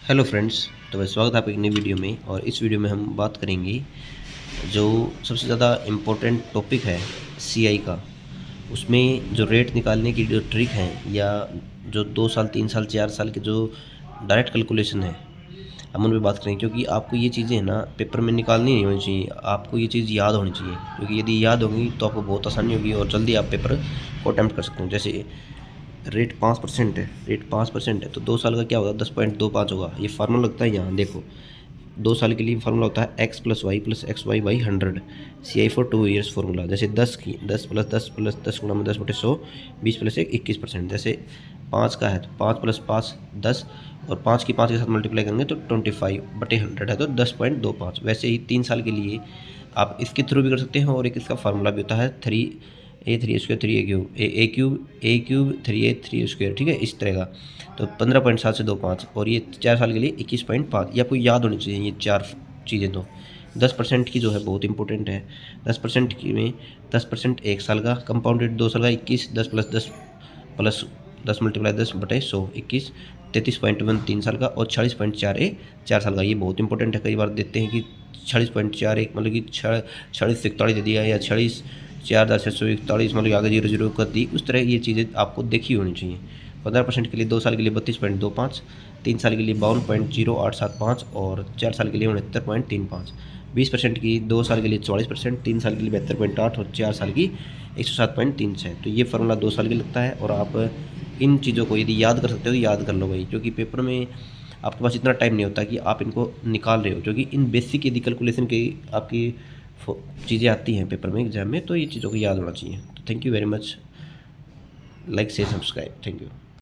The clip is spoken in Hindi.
Hello friends. तो मैं स्वागत है आपका एक नई वीडियो में। और इस वीडियो में हम बात करेंगे जो सबसे ज़्यादा इम्पोर्टेंट टॉपिक है सीआई का। उसमें जो रेट निकालने की जो ट्रिक है, या जो 2 साल 3 साल 4 साल के जो डायरेक्ट कैलकुलेशन है, हम उन पर बात करेंगे। क्योंकि आपको ये चीज़ें है ना पेपर में निकालनी नहीं होनी चाहिए, आपको ये चीज़ याद होनी चाहिए। क्योंकि यदि याद होगी तो आपको बहुत आसानी होगी और जल्दी आप पेपर को अटैम्प्ट कर सकते हैं। जैसे रेट 5% है, रेट 5% है तो 2 साल का क्या होगा, 10.25 होगा। ये फार्मूला लगता है यहाँ देखो। 2 साल के लिए फार्मूला होता है x plus y plus x y by 100। C I for 2 years formula. जैसे 10 प्लस 10 गुणा में 10/100, 20 + 1 21%। जैसे 5 का है तो 5 + 5 10, और 5 की 5 के साथ मल्टीप्लाई करेंगे तो 25/100 है तो 10.25। वैसे ही 3 साल के लिए आप इसके थ्रू भी कर सकते हैं। और एक इसका फार्मूला भी होता है 3a3 3 ए क्यूब ए क्यूब 3a3 ठीक है, इस तरह का। तो 15.7 से 2.5, और ये 4 साल के लिए 21.5। ये आपको याद होनी चाहिए ये 4 चीज़ें। तो 10% की जो है बहुत इंपॉर्टेंट है। 10% की में 10% 1 साल का, कंपाउंडेड 2 साल का 21, 10 + 10 प्लस 10 × 10/100 21, 33.1 3 साल का, और 46.4 4 साल का। ये बहुत इंपॉर्टेंट है। कई बार देते हैं कि 46.41 मतलब कि 46 दे दिया, या 46 4,641 मतलब आगे 00 कर दी। उस तरह ये चीज़ें आपको देखी होनी चाहिए। 15% के लिए 2 साल के लिए 32.25, 3 साल के लिए 52.0875, और 4 साल के लिए 69.35। 20% की 2 साल के लिए 44%, 3 साल के लिए 72.8, और 4 साल की 107.36। तो ये फार्मूला 2 साल के लगता है। और आप इन चीज़ों को यदि याद कर सकते हो तो याद कर लो भाई। क्योंकि पेपर में आपके पास इतना टाइम नहीं होता कि आप इनको निकाल रहे हो। क्योंकि इन बेसिक यदि कैलकुलेशन की आपकी चीज़ें आती हैं पेपर में एग्जाम में, तो ये चीज़ों को याद होना चाहिए। तो thank you very much. Like share subscribe. Thank you.